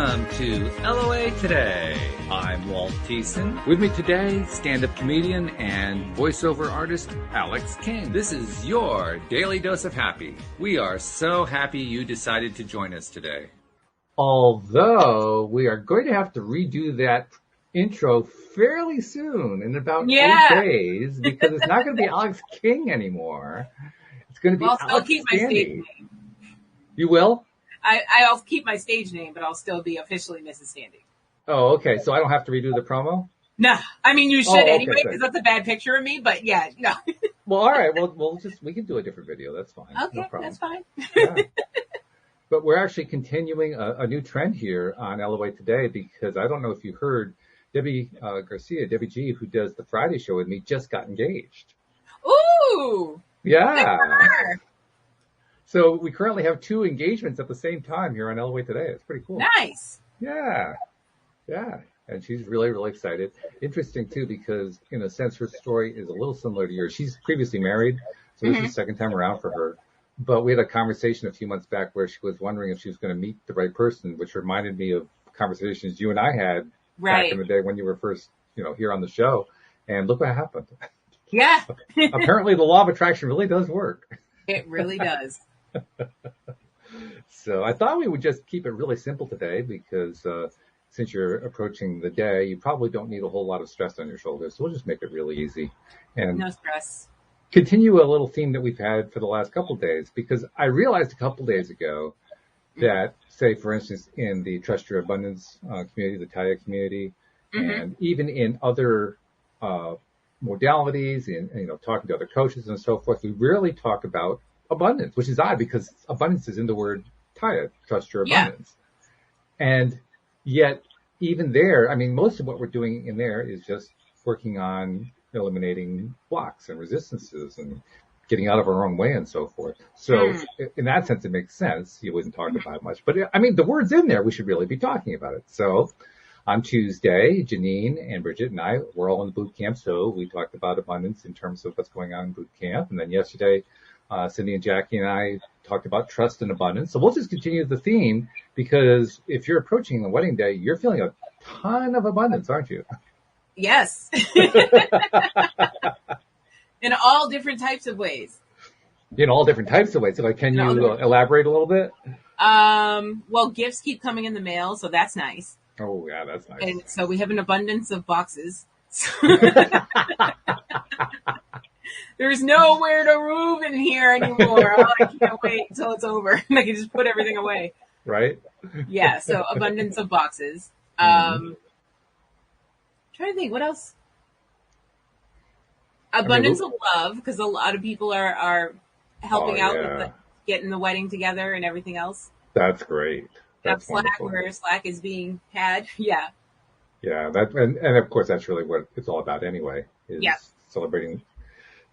Welcome to LOA Today. I'm Walt Thiessen. With me today, stand-up comedian and voiceover artist Alex King. This is your Daily Dose of Happy. We are so happy you decided to join us today. Although we are going to have to redo that intro fairly soon, in about 8 days, because it's not going to be Alex King anymore. It's going to be Alex I'll keep my stage name. You will? I'll keep my stage name, but I'll still be officially Mrs. Standing. Oh, okay. So I don't have to redo the promo? No. I mean, you should anyway, because that's a bad picture of me, but yeah, no. Well, all right. Well, we can do a different video. That's fine. Okay, no problem. that's fine. Yeah. But we're actually continuing a new trend here on LOA Today, because I don't know if you heard, Debbie Garcia, Debbie G, who does the Friday show with me, just got engaged. Ooh! Yeah. Good for her. So we currently have 2 engagements at the same time here on LOA Today. It's pretty cool. Nice. Yeah. Yeah. And she's really, really excited. Interesting, too, because in a sense, her story is a little similar to yours. She's previously married, so this is the second time around for her. But we had a conversation a few months back where she was wondering if she was going to meet the right person, which reminded me of conversations you and I had back in the day when you were first, here on the show. And look what happened. Yeah. Apparently the law of attraction really does work. It really does. So I thought we would just keep it really simple today, because since you're approaching the day, you probably don't need a whole lot of stress on your shoulders. So we'll just make it really easy and no stress. Continue a little theme that we've had for the last couple of days, because I realized a couple of days ago that, say, for instance, in the Trust Your Abundance community, the TIA community, and even in other modalities and, talking to other coaches and so forth, we rarely talk about abundance, which is odd because abundance is in the word TIA, Trust Your Abundance. And yet even there, I mean, most of what we're doing in there is just working on eliminating blocks and resistances and getting out of our own way and so forth. So in that sense, it makes sense. You wouldn't talk about it much, but I mean, the word's in there. We should really be talking about it. So on Tuesday, Janine and Bridget and I were all in the boot camp. So we talked about abundance in terms of what's going on in boot camp. And then yesterday, Cindy and Jackie and I talked about trust and abundance. So we'll just continue the theme, because if you're approaching the wedding day, you're feeling a ton of abundance, aren't you? Yes. In all different types of ways. In all different types of ways. So, can you elaborate a little bit? Well, gifts keep coming in the mail, so that's nice. Oh, yeah, that's nice. And so we have an abundance of boxes. There's nowhere to move in here anymore. Oh, I can't wait until it's over. I can just put everything away. Right? Yeah, so abundance of boxes. Trying to think, what else? Abundance of love, because a lot of people are helping out with getting the wedding together and everything else. That's great. That's Slack, where Slack is being had. Yeah. Yeah, and of course that's really what it's all about anyway, is celebrating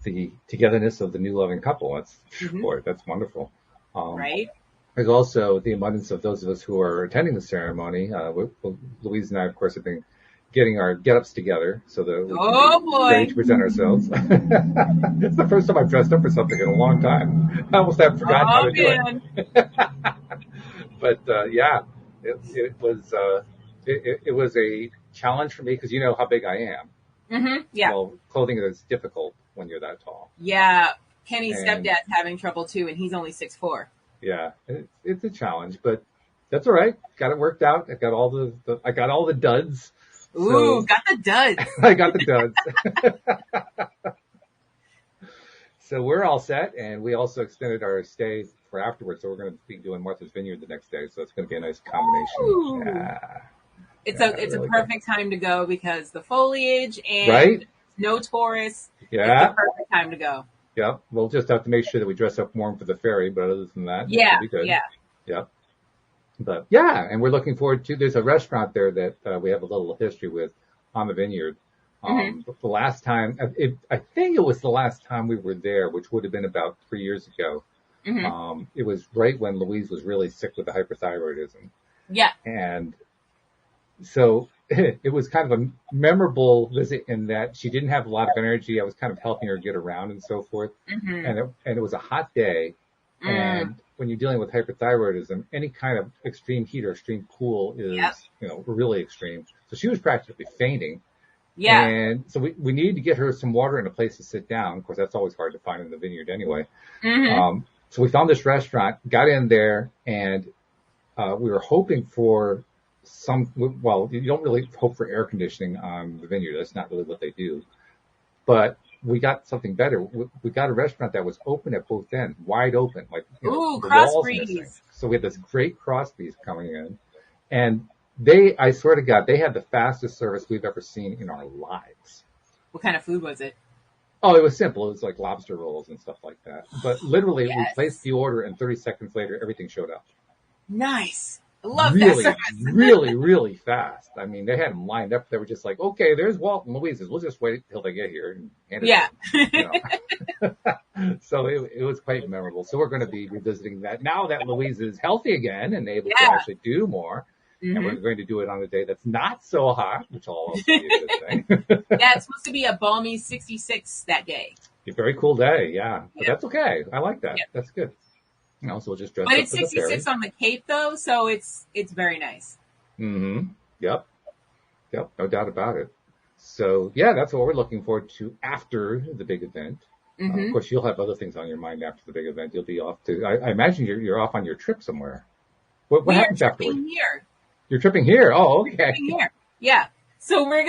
the togetherness of the new loving couple. That's boy, that's wonderful. Right. There's also the abundance of those of us who are attending the ceremony. Louise and I, of course, have been getting our get-ups together so that we can be ready to present ourselves. It's the first time I've dressed up for something in a long time. I almost have forgotten how to do it. But it was a challenge for me, because you know how big I am. Yeah. Well, clothing is difficult when you're that tall. Yeah. Kenny's stepdad's having trouble too, and he's only 6'4". Yeah, it's a challenge, but that's all right. Got it worked out. I got all the duds. Ooh, got the duds. I got the duds. So we're all set, and we also extended our stay for afterwards. So we're going to be doing Martha's Vineyard the next day. So it's going to be a nice combination. Ooh. Yeah. It's a perfect time to go, because the foliage and no tourists. Yeah. It's the perfect time to go. Yeah. We'll just have to make sure that we dress up warm for the ferry, but other than that, yeah, be good. Yeah. Yeah. But yeah, and we're looking forward to, there's a restaurant there that we have a little history with on the vineyard. The last time, I think it was the last time we were there, which would have been about 3 years ago. It was right when Louise was really sick with the hyperthyroidism. Yeah. And so it was kind of a memorable visit in that she didn't have a lot of energy. I was kind of helping her get around and so forth. And it was a hot day. And when you're dealing with hyperthyroidism, any kind of extreme heat or extreme cool is, really extreme. So she was practically fainting. Yeah. And so we needed to get her some water and a place to sit down. Of course, that's always hard to find in the vineyard anyway. Mm-hmm. So we found this restaurant, got in there, and we were hoping for you don't really hope for air conditioning on the vineyard. That's not really what they do. But we got something better. We got a restaurant that was open at both ends, wide open, like cross breeze. So we had this great cross breeze coming in, and I swear to God, they had the fastest service we've ever seen in our lives. What kind of food was it? Oh, it was simple. It was like lobster rolls and stuff like that. But literally, we placed the order, and 30 seconds later, everything showed up. Nice. I love really, that really, really fast. I mean, they had them lined up. They were just like, okay, there's Walt and Louise's. We'll just wait till they get here and hand it So it was quite memorable. So we're going to be revisiting that now that Louise is healthy again and able to actually do more. Mm-hmm. And we're going to do it on a day that's not so hot, which will also be a good thing. Yeah, it's supposed to be a balmy 66 that day. A very cool day, yeah. But that's okay. I like that. Yep. That's good. So we'll just dress up. But it's 66 on the Cape, though, so it's very nice. Mm-hmm. Yep. No doubt about it. So, yeah, that's what we're looking forward to after the big event. Mm-hmm. Of course, you'll have other things on your mind after the big event. You'll be off to, I imagine you're off on your trip somewhere. What happens afterwards? Here. You're tripping here? Oh, okay. Tripping here. Yeah. So we're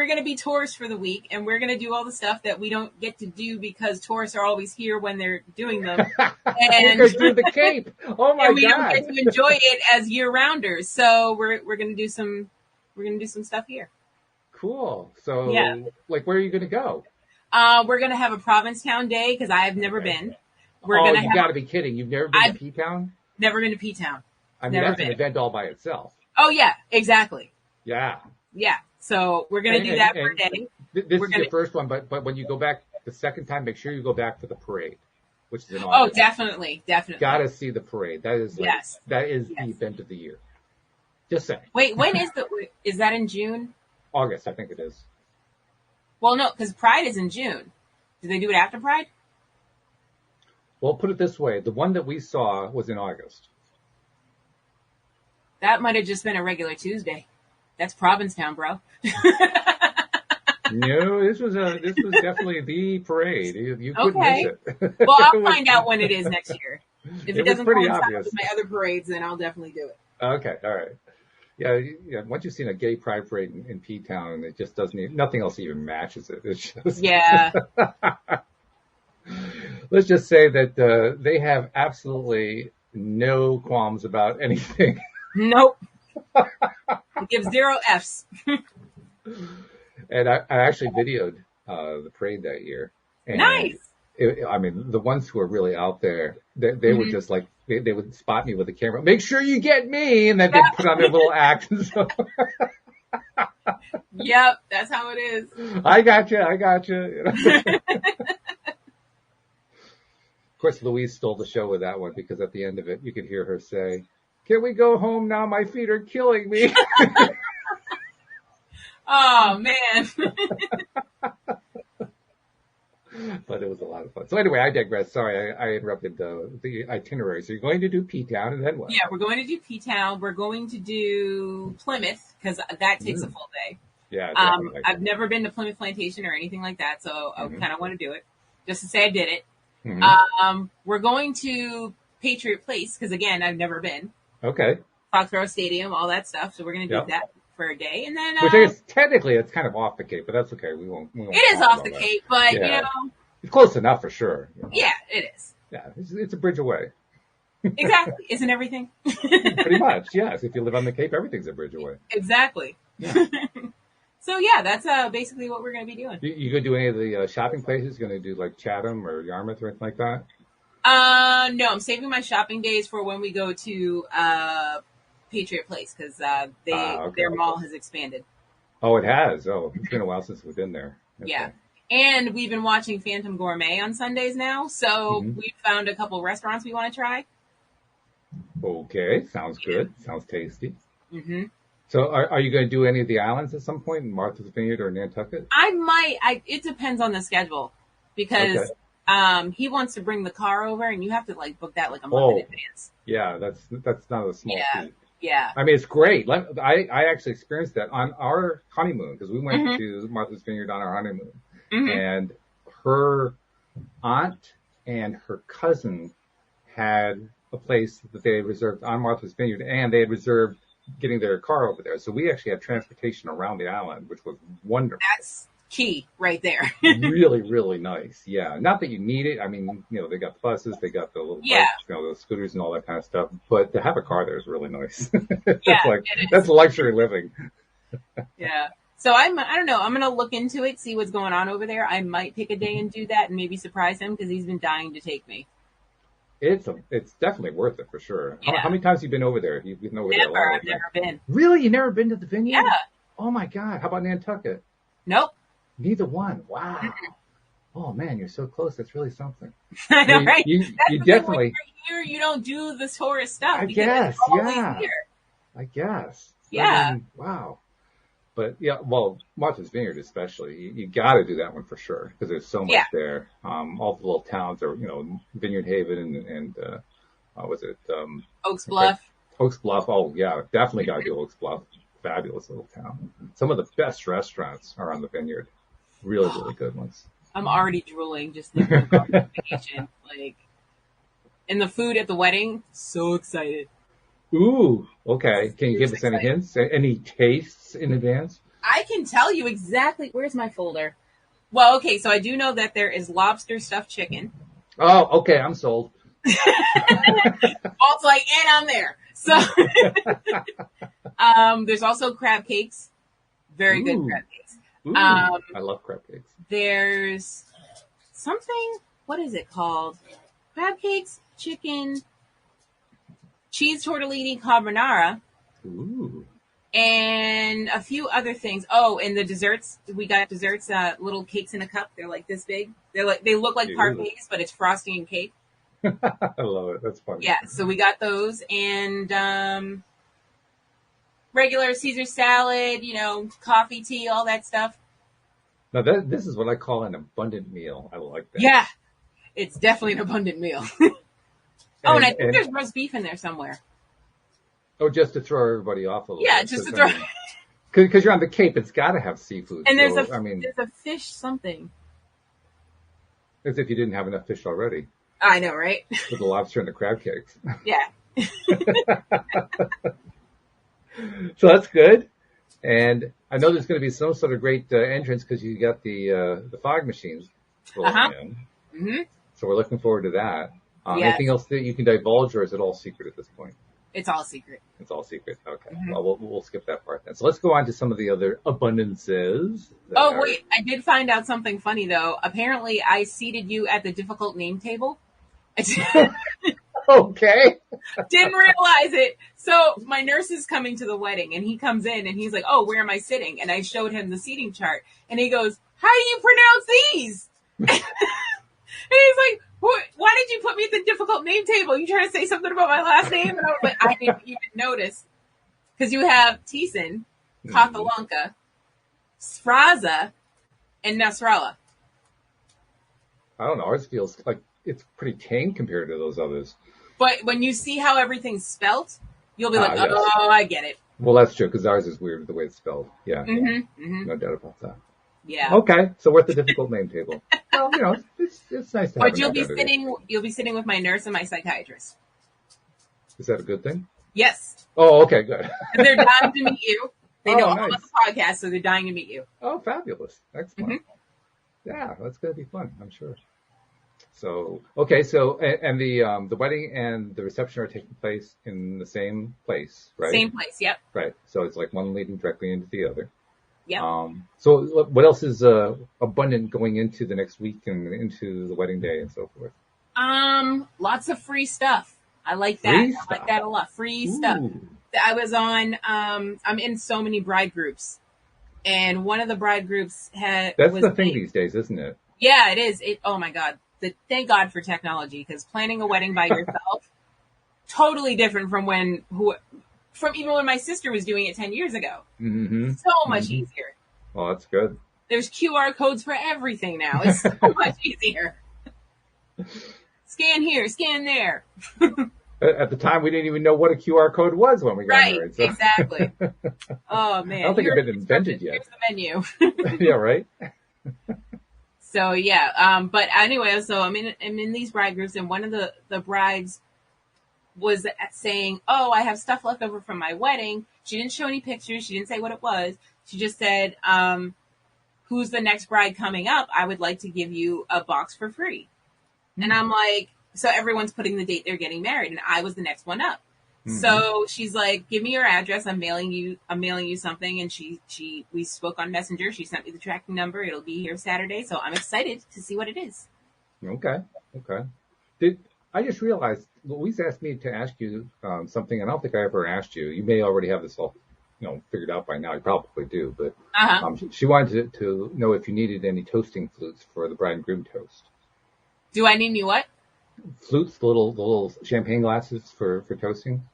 gonna be tourists for the week, and we're gonna do all the stuff that we don't get to do because tourists are always here when they're doing them. And we're gonna do the Cape. Oh my God! We don't get to enjoy it as year-rounders. So we're gonna do some stuff here. Cool. So like, where are you gonna go? We're gonna have a Provincetown day because I have never been. You gotta be kidding! You've never been to P-Town? Never been to P-Town. I mean, that's an event all by itself. Oh yeah, exactly. Yeah. Yeah. So we're going to do that for a day. This is your first one, but when you go back the second time, make sure you go back for the parade, which is in August. Oh, definitely. Got to see the parade. That is the event of the year. Just saying. Wait, when is that in June? August, I think it is. Well, no, because Pride is in June. Do they do it after Pride? Well, put it this way. The one that we saw was in August. That might have just been a regular Tuesday. That's Provincetown, bro. No, this was definitely the parade. You couldn't miss it. Well, I'll find out when it is next year. If it doesn't coincide with my other parades, then I'll definitely do it. Okay, all right. Yeah. Once you've seen a gay pride parade in P-Town, it just nothing else even matches it. It's just Let's just say that they have absolutely no qualms about anything. Nope. It gives 0 Fs. And I actually videoed the parade that year. And nice. I mean, the ones who are really out there, they were just like, they would spot me with the camera. Make sure you get me, and then they'd put on their little act. And so. Yep, that's how it is. I got you. Of course, Louise stole the show with that one because at the end of it, you could hear her say, "Can we go home now? My feet are killing me." Oh, man. But it was a lot of fun. So anyway, I digress. Sorry, I interrupted the itinerary. So you're going to do P-Town and then what? Yeah, we're going to do P-Town. We're going to do Plymouth because that takes a full day. Yeah. I've never been to Plymouth Plantation or anything like that, so I kind of want to do it just to say I did it. We're going to Patriot Place because, again, I've never been. Okay. Foxborough Stadium, all that stuff. So we're going to do that for a day, and then which I guess technically it's kind of off the Cape, but that's okay. We won't it is off the Cape, but you know, it's close enough for sure. You know? Yeah, it is. Yeah, it's a bridge away. Exactly, isn't everything? Pretty much, yes. If you live on the Cape, everything's a bridge away. Exactly. Yeah. So yeah, that's basically what we're going to be doing. You going to do any of the shopping places? Going to do like Chatham or Yarmouth or anything like that? No, I'm saving my shopping days for when we go to Patriot Place because their mall has expanded. Oh, it has. Oh, it's been a while since we've been there. Okay. Yeah, and we've been watching Phantom Gourmet on Sundays now, so we found a couple restaurants we want to try. Okay, sounds good. Sounds tasty. So, are you going to do any of the islands at some point in Martha's Vineyard or Nantucket? I might. It depends on the schedule because He wants to bring the car over, and you have to like book that like a month in advance. Yeah, that's not a small feat. Yeah. I mean, it's great. I actually experienced that on our honeymoon because we went to Martha's Vineyard on our honeymoon, and her aunt and her cousin had a place that they had reserved on Martha's Vineyard, and they had reserved getting their car over there. So we actually had transportation around the island, which was wonderful. That's key right there. Really, really nice. Yeah. Not that you need it. I mean, they got the buses, they got the little bikes, the scooters and all that kind of stuff. But to have a car there is really nice. That's luxury living. Yeah. So I don't know. I'm going to look into it, see what's going on over there. I might pick a day and do that and maybe surprise him because he's been dying to take me. It's definitely worth it for sure. Yeah. How many times have you been over there? You've been over there a lot. I've never been. Really? You never been to the vineyard? Yeah. Oh my God. How about Nantucket? Nope. Neither one. Wow. Oh man, you're so close. That's really something. I know, right? You definitely. Here, you don't do the tourist stuff. I guess. Yeah. I guess. Yeah. I mean, wow. But yeah, well, Martha's Vineyard especially, you got to do that one for sure because there's so much there. All the little towns are, Vineyard Haven and what was it? Oaks Bluff. Oaks Bluff. Oh yeah, definitely got to do Oaks Bluff. Fabulous little town. Some of the best restaurants are on the Vineyard. Really, really good ones. I'm already drooling just thinking about the vacation. And the food at the wedding, so excited. Ooh, okay. Can you give us any hints? Any tastes in advance? I can tell you exactly. Where's my folder? Well, okay, so I do know that there is lobster stuffed chicken. Oh, okay, I'm sold. Walt's like, and I'm there. So, there's also crab cakes. Very good crab cakes. Ooh, I love crab cakes. There's something, what is it called? Crab cakes, chicken, cheese tortellini carbonara. Ooh. And a few other things. Oh, and the desserts. We got desserts, little cakes in a cup. They're like this big. They look like parfaits, but it's frosting and cake. I love it. That's funny. Yeah, so we got those and regular Caesar salad, coffee, tea, all that stuff. Now this is what I call an abundant meal. I like that. Yeah, it's definitely an abundant meal. And I think there's roast beef in there somewhere. Oh, just to throw everybody off a little bit. Yeah, just to throw. Because you're on the Cape, it's got to have seafood. And there's a fish something. As if you didn't have enough fish already. I know, right? With the lobster and the crab cakes. Yeah. So that's good. And I know there's going to be some sort of great entrance because you got the fog machines rolling in. Mm-hmm. So we're looking forward to that. Anything else that you can divulge, or is it all secret at this point? It's all secret. It's all secret. Okay. Mm-hmm. Well, we'll skip that part then. So let's go on to some of the other abundances. Wait. I did find out something funny, though. Apparently, I seated you at the difficult name table. Okay. Didn't realize it. So my nurse is coming to the wedding, and he comes in, and he's like, "Oh, where am I sitting?" And I showed him the seating chart, and he goes, "How do you pronounce these?" And he's like, "Why did you put me at the difficult name table? You trying to say something about my last name?" And I was like, "I didn't even notice." Because you have Thiessen, Cathalanca, Sraza, and Nasrallah. I don't know. Ours feels like it's pretty tame compared to those others. But when you see how everything's spelt, you'll be like, "Oh, I get it." Well, that's true, because ours is weird the way it's spelled. Yeah. Mm-hmm, mm-hmm. No doubt about that. Yeah. Okay, so we're at the difficult name table. Well, it's nice to have. But you'll be sitting with my nurse and my psychiatrist. Is that a good thing? Yes. Oh, okay, good. They're dying to meet you. They know all about the podcast, so they're dying to meet you. Oh, fabulous. Excellent. Mm-hmm. Yeah, that's going to be fun, I'm sure. So, okay, and the wedding and the reception are taking place in the same place, right? Same place, yep. Right. So it's like one leading directly into the other. Yeah. So what else is abundant going into the next week and into the wedding day and so forth? Lots of free stuff. I like that. I like that a lot. Free stuff. I was on. I'm in so many bride groups, and one of the bride groups That's the thing these days, isn't it? Yeah, it is. Oh my God. Thank God for technology, because planning a wedding by yourself, totally different from even when my sister was doing it 10 years ago. Mm-hmm. So much easier. Well, that's good. There's QR codes for everything now. It's so much easier. Scan here, scan there. At the time, we didn't even know what a QR code was when we got married. So. Exactly. Oh man, I don't think it had been invented yet. Here's the menu. Yeah, right. So yeah, but anyway, so I'm in these bride groups, and one of the brides was saying, "Oh, I have stuff left over from my wedding." She didn't show any pictures. She didn't say what it was. She just said, "Who's the next bride coming up? I would like to give you a box for free." And I'm like, so everyone's putting the date they're getting married, and I was the next one up. Mm-hmm. So she's like, "Give me your address. I'm mailing you something." And we spoke on Messenger. She sent me the tracking number. It'll be here Saturday. So I'm excited to see what it is. Okay. I just realized Louise asked me to ask you something, and I don't think I ever asked you. You may already have this all, figured out by now. You probably do, but she wanted to know if you needed any toasting flutes for the bride and groom toast. Do I need me what? Flutes, the little champagne glasses for toasting?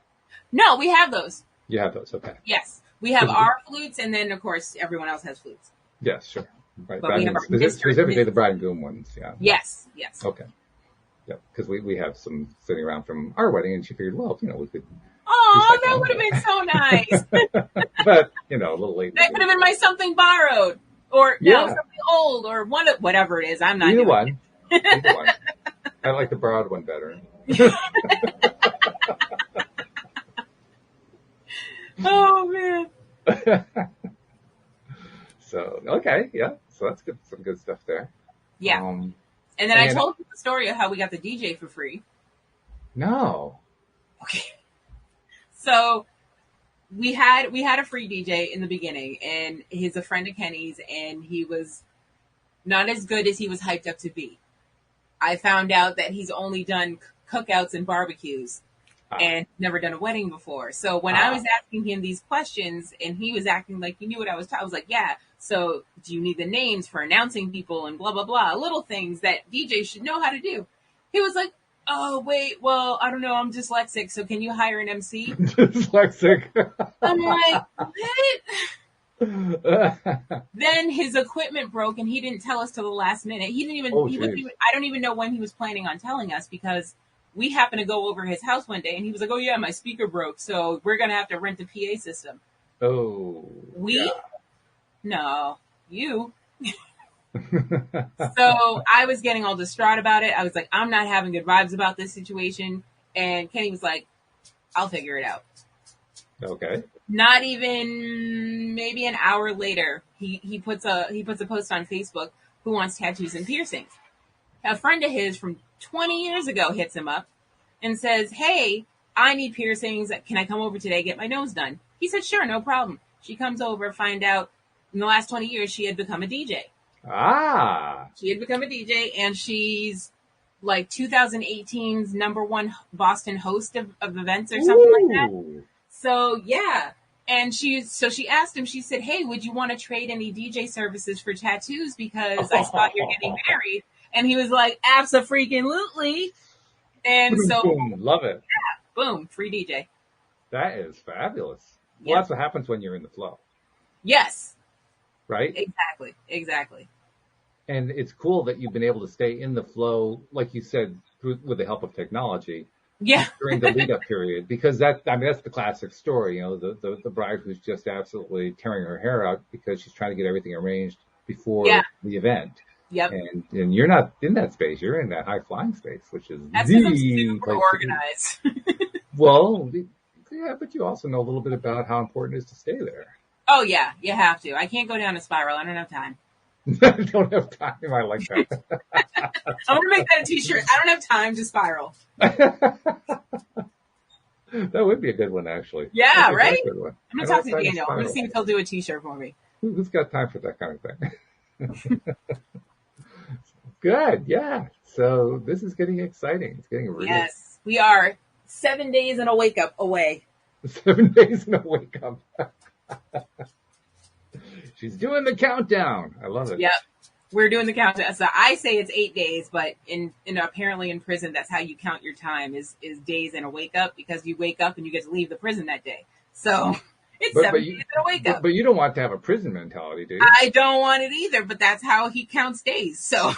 No, we have those. You have those, okay. Yes. We have our flutes, and then, of course, everyone else has flutes. Yes, sure. Right. But we have our specifically the bride and groom ones, yeah. Yes. Okay. Yeah, because we have some sitting around from our wedding, and she figured, well, we could... Oh, that would have been so nice. But, a little late. That could have been my something borrowed, or something old, or whatever it is. I'm not Either doing one. It. Either one. I like the borrowed one better. Oh man. So okay, yeah. So that's good. Some good stuff there. Yeah. And then I told you the story of how we got the DJ for free. No. Okay. So we had a free DJ in the beginning, and he's a friend of Kenny's, and he was not as good as he was hyped up to be. I found out that he's only done cookouts and barbecues and never done a wedding before. So when I was asking him these questions and he was acting like he knew what I was I was like, yeah, so do you need the names for announcing people and blah, blah, blah, little things that DJs should know how to do. He was like, oh, wait, well, I don't know, I'm dyslexic, so can you hire an MC? Dyslexic. I'm like, what? Then his equipment broke and he didn't tell us till the last minute. He didn't even, I don't even know when he was planning on telling us, because we happened to go over his house one day and he was like, oh yeah, my speaker broke, so we're going to have to rent a PA system. Oh. We? Yeah. No. You. So I was getting all distraught about it. I was like, I'm not having good vibes about this situation. And Kenny was like, I'll figure it out. Okay. Not even maybe an hour later, he puts a post on Facebook, who wants tattoos and piercings. A friend of his from 20 years ago hits him up and says, hey, I need piercings. Can I come over today, get my nose done? He said, sure, no problem. She comes over, find out in the last 20 years, she had become a DJ. She had become a DJ, and she's like 2018's #1 Boston host of events or something like that. So yeah. And she asked him, she said, hey, would you want to trade any DJ services for tattoos? Because I saw you're getting married. And he was like, abso-freaking-lutely. And so, boom, love it. Yeah, boom, free DJ. That is fabulous. Well, that's what happens when you're in the flow. Yes. Right? Exactly. And it's cool that you've been able to stay in the flow, like you said, with the help of technology. Yeah. During the lead up period, because that's the classic story, the bride who's just absolutely tearing her hair out because she's trying to get everything arranged before the event. Yep. And you're not in that space. You're in that high flying space, which is that's because I'm super organized. Well, yeah, but you also know a little bit about how important it is to stay there. Oh yeah, you have to. I can't go down a spiral. I don't have time. I don't have time. I like that. I'm gonna make that a t-shirt. I don't have time to spiral. That would be a good one, actually. Yeah, right? I'm gonna talk to Daniel. I'm gonna see if he'll do a t-shirt for me. Who's got time for that kind of thing? Good, yeah. So this is getting exciting. It's getting real. Yes, we are 7 days and a wake up away. 7 days and a wake up. She's doing the countdown. I love it. Yep. We're doing the countdown. So I say it's 8 days, but in apparently in prison, that's how you count your time is days and a wake up, because you wake up and you get to leave the prison that day. So it's 7 days and a wake up. But you don't want to have a prison mentality, do you? I don't want it either, but that's how he counts days. So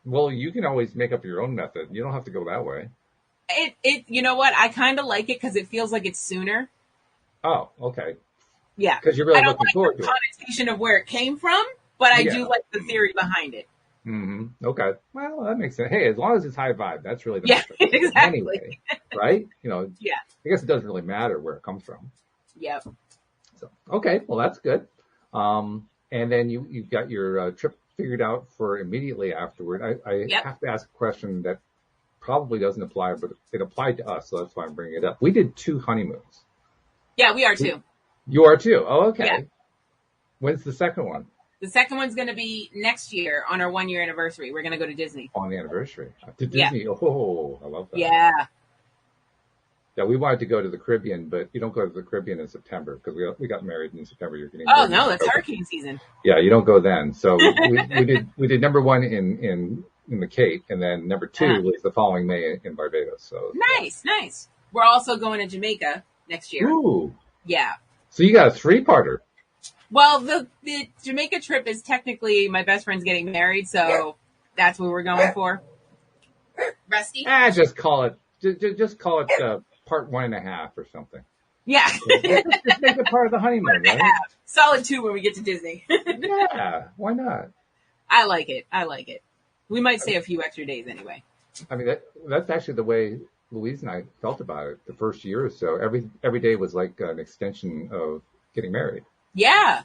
Well, you can always make up your own method. You don't have to go that way. You know what? I kind of like it because it feels like it's sooner. Oh, okay. Yeah. Because you're I really don't looking like forward the to it. connotation of where it came from, but I Yeah. do like the theory behind it. Okay. Well, that makes sense. Hey, as long as it's high vibe, that's really the Yeah, metric. exactly. Anyway, right? Yeah. I guess it doesn't really matter where it comes from. Yep. So, okay. Well, that's good. And then you've got your trip figured out for immediately afterward. I Yep. have to ask a question that probably doesn't apply, but it applied to us, so that's why I'm bringing it up. We did 2 honeymoons. Yeah, we are too. You are too. Oh, okay. Yeah. When's the second one? The second one's going to be next year on our 1-year anniversary. We're going to go to Disney. On the anniversary. To Yeah. Disney. Oh, I love that. Yeah. Yeah, we wanted to go to the Caribbean, but you don't go to the Caribbean in September because we got married in September. You're getting Oh married no, in that's October. hurricane season. Yeah, you don't go then. So we did number 1 in the Cape, and then number 2 was the following May in Barbados. So Nice. We're also going to Jamaica next year. Ooh. Yeah. So you got a 3-parter. Well, the Jamaica trip is technically my best friend's getting married, so that's what we're going for. Rusty? Just call it part 1.5 or something. Yeah. Just make it part of the honeymoon, right? Solid 2 when we get to Disney. Yeah, why not? I like it. We might stay a few extra days anyway. I mean, that's actually the way Louise and I felt about it the first year or so. Every day was like an extension of getting married. Yeah.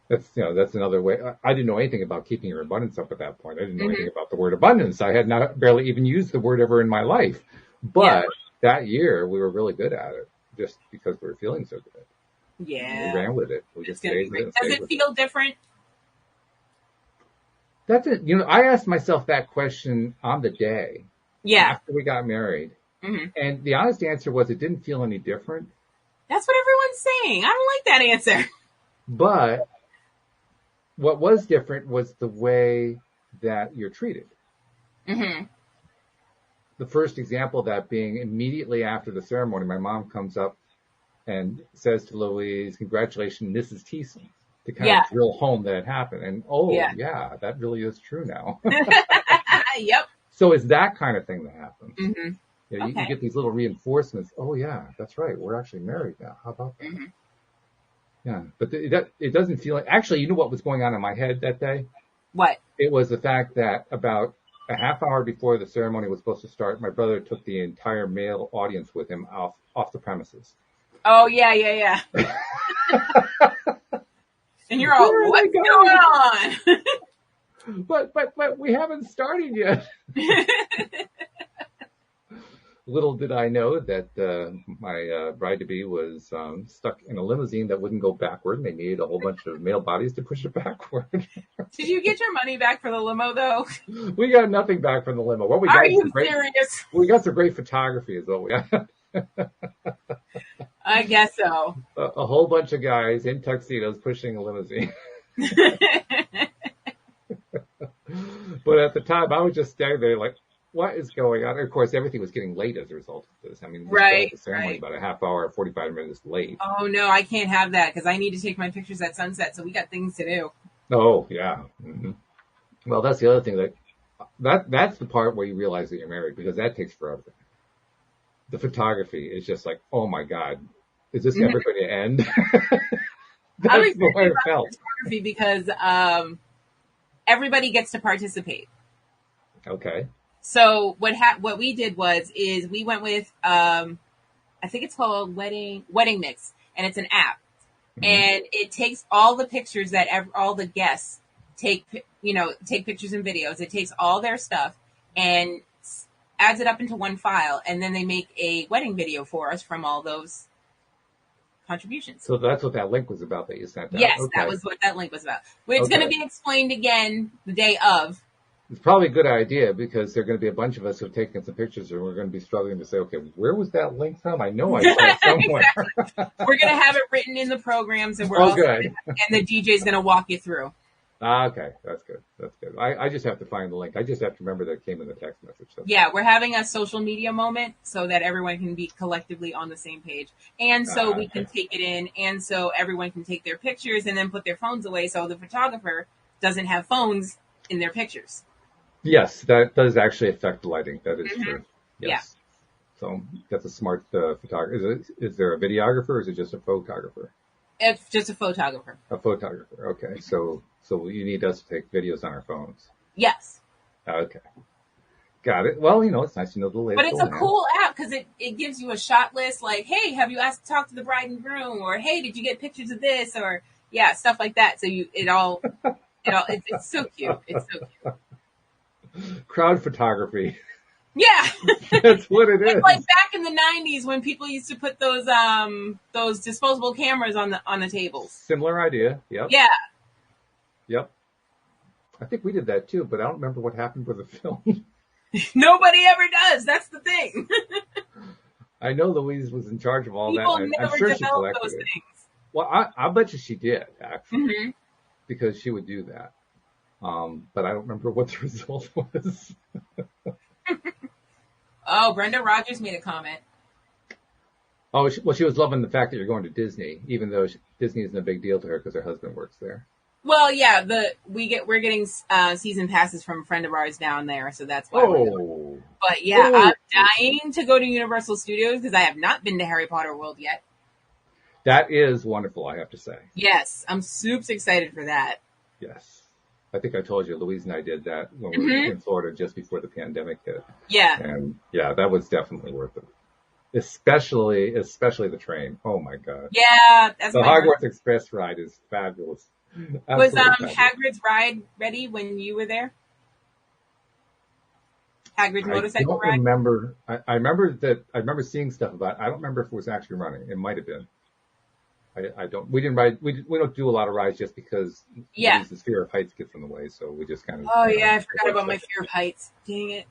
That's another way. I didn't know anything about keeping your abundance up at that point. I didn't know anything about the word abundance. I had barely even used the word ever in my life. But that year we were really good at it just because we were feeling so good. Yeah. We ran with it. We just stayed with it. Does it feel different? That's it. I asked myself that question on the day after we got married. Mm-hmm. And the honest answer was it didn't feel any different. That's what everyone's saying. I don't like that answer. But what was different was the way that you're treated. Mm-hmm. The first example of that being immediately after the ceremony, my mom comes up and says to Louise, "Congratulations, Mrs. Thiessen," to kind of drill home that it happened. And yeah, that really is true now. Yep. So it's that kind of thing that happens. Mm-hmm. You get these little reinforcements. Oh yeah, that's right. We're actually married now. How about that? Mm-hmm. Yeah, but it doesn't feel like. Actually, you know what was going on in my head that day? What? It was the fact that about a half hour before the ceremony was supposed to start, my brother took the entire male audience with him off the premises. Oh yeah. And you're all, what's going on? But we haven't started yet. Little did I know that my bride-to-be was stuck in a limousine that wouldn't go backward, and they needed a whole bunch of male bodies to push it backward. Did you get your money back for the limo, though? We got nothing back from the limo. What we got Are you serious? We got some great photography is what we got. I guess so. A whole bunch of guys in tuxedos pushing a limousine. But at the time, I was just standing there like, what is going on? And of course, everything was getting late as a result of this. I mean, we started the ceremony about a half hour, 45 minutes late. Oh, no, I can't have that because I need to take my pictures at sunset, so we got things to do. Oh, yeah. Mm-hmm. Well, that's the other thing that's the part where you realize that you're married because that takes forever. The photography is just like, oh my God, is this ever going to end? That's the way it felt. Photography because everybody gets to participate. Okay. So what we did is we went with I think it's called Wedding Mix, and it's an app, and it takes all the pictures that all the guests take pictures and videos. It takes all their stuff and adds it up into one file, and then they make a wedding video for us from all those contributions. So that's what that link was about that you sent out. Yes, okay. That was what that link was about. It's going to be explained again the day of. It's probably a good idea because there are going to be a bunch of us who've taken some pictures and we're going to be struggling to say, okay, where was that link from? I know I saw it somewhere. We're going to have it written in the programs and good. And the DJ's going to walk you through. Okay. That's good. I just have to find the link. I just have to remember that it came in the text message. So. Yeah, we're having a social media moment so that everyone can be collectively on the same page. And so we can take it in, and so everyone can take their pictures and then put their phones away so the photographer doesn't have phones in their pictures. Yes, that does actually affect the lighting. That is true. Yeah. Yes. So that's a smart photographer. Is there a videographer or is it just a photographer? It's just a photographer. A photographer. Okay. So you need us to take videos on our phones. Yes. Okay. Got it. Well, it's nice to know the latest. But it's a cool app because it gives you a shot list like, hey, have you asked to talk to the bride and groom? Or, hey, did you get pictures of this? Or, yeah, stuff like that. So it's so cute. It's so cute. Crowd photography. Yeah. That's what it is. It's like back in the 90s when people used to put those disposable cameras on the tables. Similar idea. Yep. Yeah. Yep. I think we did that too, but I don't remember what happened with the film. Nobody ever does. That's the thing. I know Louise was in charge of all People that. never I'm sure she develop collected those it. things. Well, I bet you she did, actually, Mm-hmm. because she would do that. But I don't remember what the result was. Oh, Brenda Rogers made a comment. Oh, she was loving the fact that you're going to Disney, even though Disney isn't a big deal to her because her husband works there. Well, yeah, we're getting season passes from a friend of ours down there, so that's why. We're going. But yeah, I'm dying to go to Universal Studios because I have not been to Harry Potter World yet. That is wonderful, I have to say. Yes, I'm super excited for that. Yes. I think I told you, Louise and I did that when we were in Florida just before the pandemic hit. Yeah. And yeah, that was definitely worth it. Especially the train. Oh my God. Yeah. That's the Hogwarts Express ride is fabulous. Was Hagrid's ride ready when you were there? Hagrid's motorcycle ride? I remember seeing stuff about it. I don't remember if it was actually running. It might have been. We didn't ride. We don't do a lot of rides just because the fear of heights gets in the way. So we just kind of. Oh yeah, I forgot about my fear of heights. Dang it.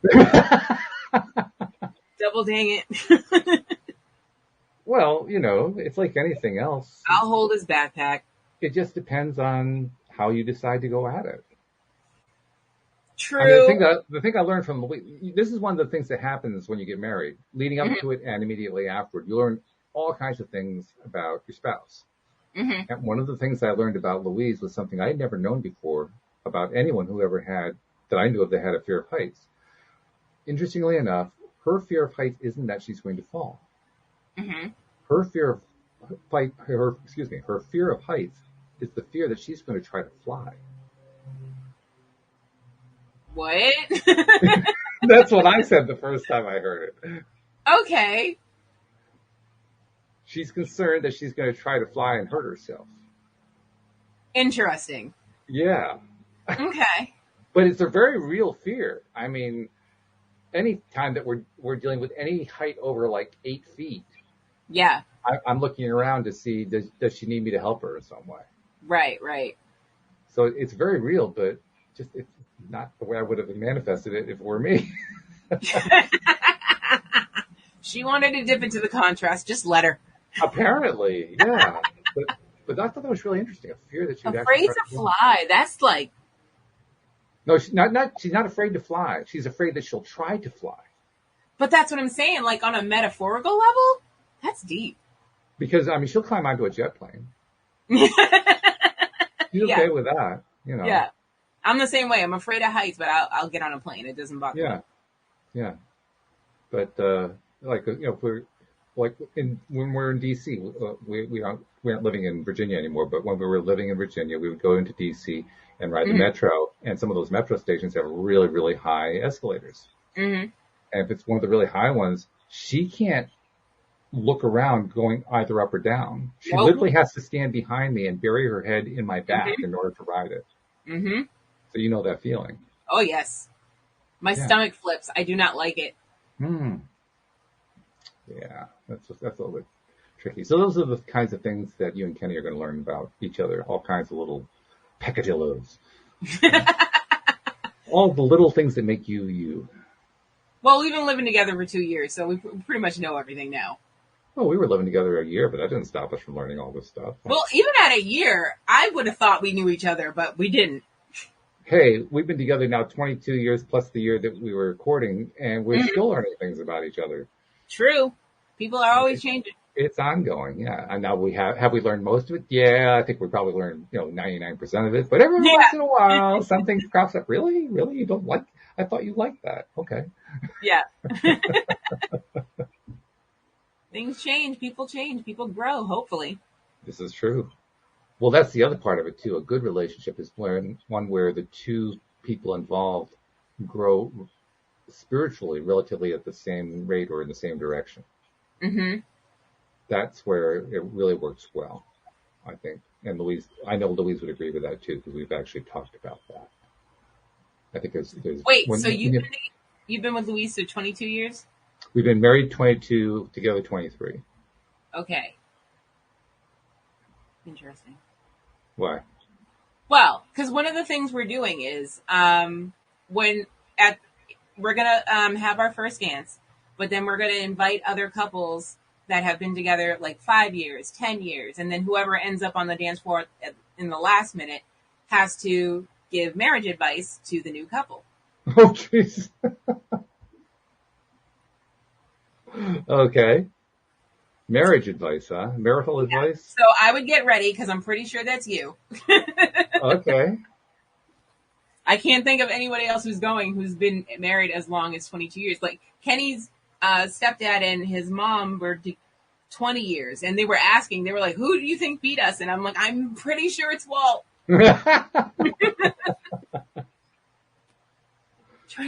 Double dang it. Well, it's like anything else. I'll hold his backpack. It just depends on how you decide to go at it. True. I mean, the thing I learned from this is one of the things that happens when you get married. Leading up to it and immediately afterward, you learn all kinds of things about your spouse. Mm-hmm. And one of the things I learned about Louise was something I had never known before about anyone who ever had, that I knew of, that had a fear of heights. Interestingly enough, her fear of heights isn't that she's going to fall. Mm-hmm. Her fear of heights is the fear that she's going to try to fly. What? That's what I said the first time I heard it. Okay. She's concerned that she's going to try to fly and hurt herself. Interesting. Yeah. Okay. But it's a very real fear. I mean, any time that we're dealing with any height over like 8 feet. Yeah. I'm looking around to see, does she need me to help her in some way? Right. So it's very real, but just it's not the way I would have manifested it if it were me. She wanted to dip into the contrast. Just let her. Apparently, yeah. But I thought that was really interesting. A fear that she'd afraid to fly. That's like. No, she's not afraid to fly. She's afraid that she'll try to fly. But that's what I'm saying. Like on a metaphorical level, that's deep. Because she'll climb onto a jet plane. She's okay with that, Yeah, I'm the same way. I'm afraid of heights, but I'll get on a plane. It doesn't bother me. Yeah. But if we're like when we're in DC, we aren't living in Virginia anymore. But when we were living in Virginia, we would go into DC and ride the metro, and some of those metro stations have really, really high escalators. Mm-hmm. And if it's one of the really high ones, she can't look around going either up or down. She literally has to stand behind me and bury her head in my back in order to ride it. Mm-hmm. So you know that feeling. Oh, yes. My stomach flips. I do not like it. Yeah, that's a little bit tricky. So those are the kinds of things that you and Kenny are going to learn about each other. All kinds of little peccadillos. All the little things that make you, you. Well, we've been living together for 2 years, so we pretty much know everything now. Well, we were living together a year, but that didn't stop us from learning all this stuff. Well, even at a year, I would have thought we knew each other, but we didn't. Hey, we've been together now 22 years plus the year that we were recording, and we're still learning things about each other. True. People are always changing. It's ongoing, yeah. And now have we learned most of it? Yeah, I think we probably learned, 99% of it. But every Yeah, once in a while, something crops up. Really? Really? You don't like? I thought you liked that. Okay. yeah. Things change, people grow, hopefully. This is true. Well, that's the other part of it too. A good relationship is one where the two people involved grow spiritually relatively at the same rate or in the same direction. Mm-hmm. That's where it really works well, I think. And I know Louise would agree with that too, because we've actually talked about that. I think there's Wait, so you've been with Louise for 22 years? We've been married 22, together 23. Okay. Interesting. Why? Well, because one of the things we're doing is we're gonna have our first dance, but then we're gonna invite other couples that have been together like 5 years, 10 years, and then whoever ends up on the dance floor in the last minute has to give marriage advice to the new couple. Oh, jeez. Okay. Marriage advice, huh? Marital advice? So I would get ready because I'm pretty sure that's you. Okay. I can't think of anybody else who's been married as long as 22 years. Like Kenny's stepdad and his mom were 20 years, and they were like, who do you think beat us? And I'm like, I'm pretty sure it's Walt. Trying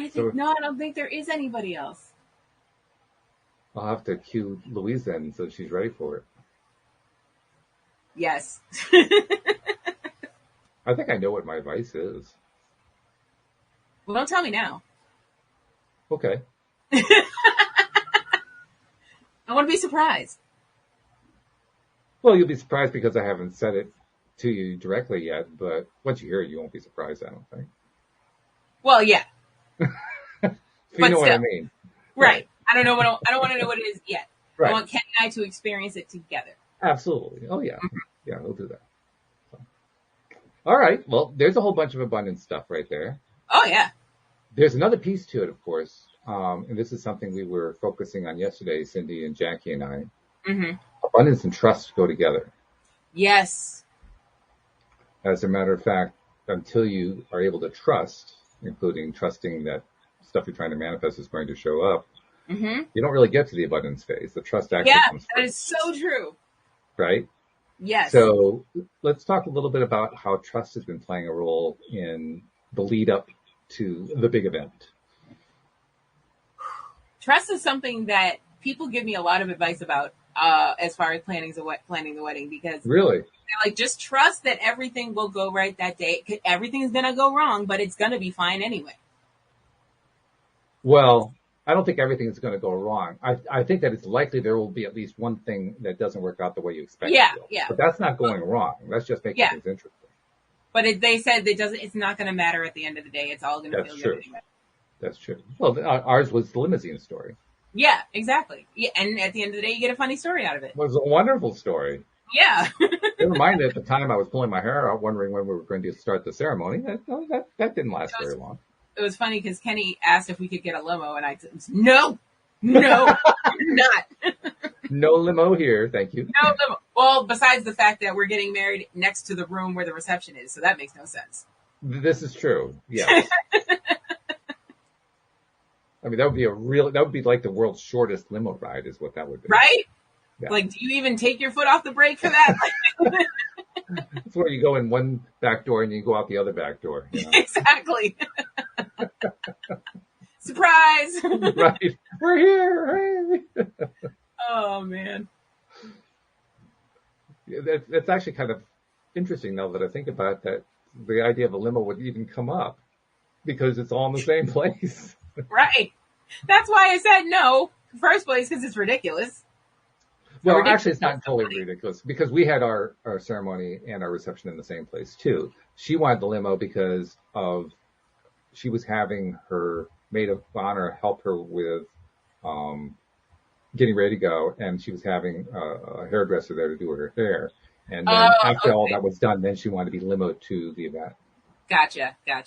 to think. No, I don't think there is anybody else. I'll have to cue Louise then so she's ready for it. Yes. I think I know what my advice is. Well, don't tell me now. Okay. I want to be surprised. Well, you'll be surprised because I haven't said it to you directly yet, but once you hear it, you won't be surprised, I don't think. Well, yeah. You know what I mean. Right. I don't want to know what it is yet. Right. I want Kenny and I to experience it together. Absolutely. Oh, yeah. Mm-hmm. Yeah, we'll do that. So. All right. Well, there's a whole bunch of abundance stuff right there. Oh, yeah. There's another piece to it, of course. And this is something we were focusing on yesterday, Cindy and Jackie and I. Mm-hmm. Abundance and trust go together. Yes. As a matter of fact, until you are able to trust, including trusting that stuff you're trying to manifest is going to show up, mm-hmm. you don't really get to the abundance phase. The trust actually comes first. That is so true. Right? Yes. So let's talk a little bit about how trust has been playing a role in the lead up to the big event. Trust is something that people give me a lot of advice about as far as planning the wedding, because really, they're like, just trust that everything will go right that day. Everything's going to go wrong, but it's going to be fine anyway. Well, I don't think everything is going to go wrong. I think that it's likely there will be at least one thing that doesn't work out the way you expect. Yeah, it will. yeah. But that's not going wrong. That's just making things interesting. But they said it's not going to matter at the end of the day. It's all going to feel good anyway. That's true. Well, ours was the limousine story. Yeah, exactly. Yeah, and at the end of the day, you get a funny story out of it. It was a wonderful story. Yeah. Never mind, at the time I was pulling my hair out, wondering when we were going to start the ceremony. That didn't last very long. It was funny because Kenny asked if we could get a limo, and I said, no, not. No limo here, thank you. No limo. Well, besides the fact that we're getting married next to the room where the reception is, so that makes no sense. This is true. Yes. I mean, that would be like the world's shortest limo ride is what that would be. Right? Yeah. Like, do you even take your foot off the brake for that? It's where you go in one back door and you go out the other back door. You know? Exactly. Surprise! Right. We're here. Hey. Oh, man. Yeah, that's actually kind of interesting now that I think about that. The idea of a limo would even come up because it's all in the same place. Right. That's why I said no in the first place, because it's ridiculous. Well, actually, it's not totally ridiculous because we had our ceremony and our reception in the same place too. She wanted the limo because she was having her maid of honor help her with getting ready to go, and she was having a hairdresser there to do her hair. And then after all that was done, then she wanted to be limoed to the event. Gotcha. Yeah.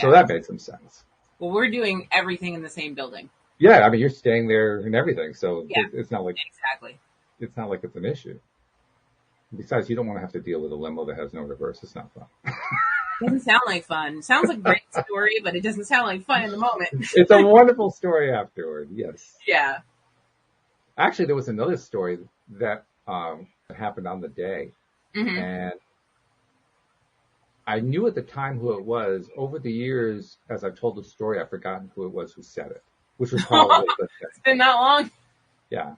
So that made some sense. Well, we're doing everything in the same building. Yeah, I mean, you're staying there and everything, so it's not like... Exactly. it's not like it's an issue. Besides, you don't want to have to deal with a limo that has no reverse. It's not fun. Doesn't sound like fun. Sounds like a great story, but it doesn't sound like fun in the moment. It's a wonderful story afterward. Yes. Yeah. Actually, there was another story that happened on the day, Mm-hmm. and I knew at the time who it was. Over the years, as I've told the story, I've forgotten who it was who said it, which was probably a good thing. It's been that long. Yeah.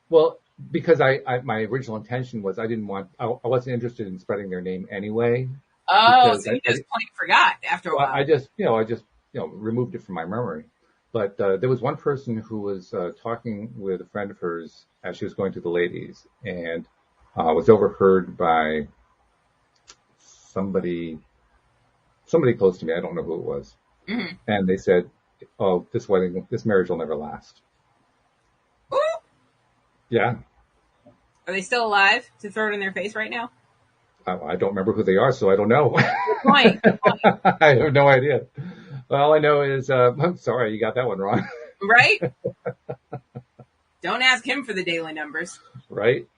Well, because my original intention was I wasn't interested in spreading their name anyway. Oh, so you just plain forgot after a while. I just removed it from my memory. But there was one person who was talking with a friend of hers as she was going to the ladies, and was overheard by somebody close to me. I don't know who it was. Mm-hmm. And they said, "Oh, this marriage will never last." Ooh. Yeah. Are they still alive to throw it in their face right now? I don't remember who they are, so I don't know. Good point. I have no idea. All I know is, I'm sorry, you got that one wrong. Right? Don't ask him for the daily numbers. Right?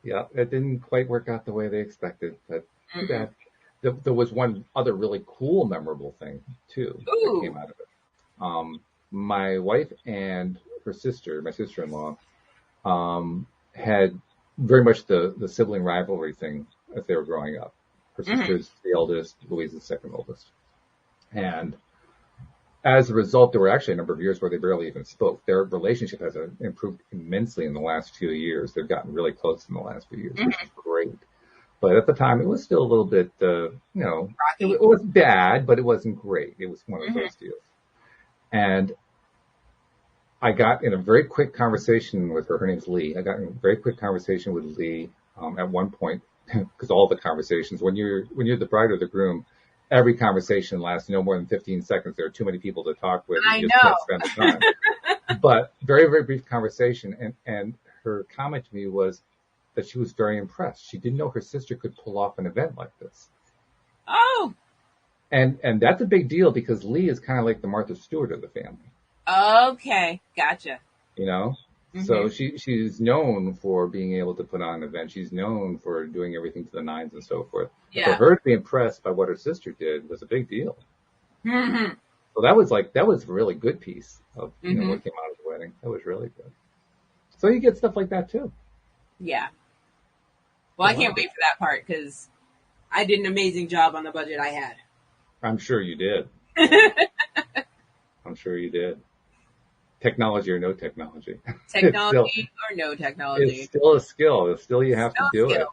Yeah, it didn't quite work out the way they expected, but too bad. There was one other really cool, memorable thing, too, that came out of it. My wife and her sister, my sister-in-law, had very much the sibling rivalry thing as they were growing up. Her sister's the eldest, Louise is the second oldest. And as a result, there were actually a number of years where they barely even spoke. Their relationship has improved immensely in the last few years. They've gotten really close in the last few years, which is great. But at the time, it was still a little bit, it was bad, but it wasn't great. It was one of those deals. And I got in a very quick conversation with her. Her name's Lee. I got in a very quick conversation with Lee at one point, because all the conversations, when you're the bride or the groom, every conversation lasts no more than 15 seconds. There are too many people to talk with. You just can't spend the time. But very, very brief conversation. And her comment to me was that she was very impressed. She didn't know her sister could pull off an event like this. Oh. And that's a big deal because Lee is kind of like the Martha Stewart of the family. Okay. Gotcha. You know? So she's known for being able to put on an event. She's known for doing everything to the nines and so forth. Yeah. For her to be impressed by what her sister did was a big deal. Mm-hmm. So that was a really good piece of what came out of the wedding. That was really good. So you get stuff like that too. Yeah. Well, I can't wait for that part because I did an amazing job on the budget I had. I'm sure you did. I'm sure you did. Technology or no technology. Technology or no technology. It's still a skill. It's still you have to do it.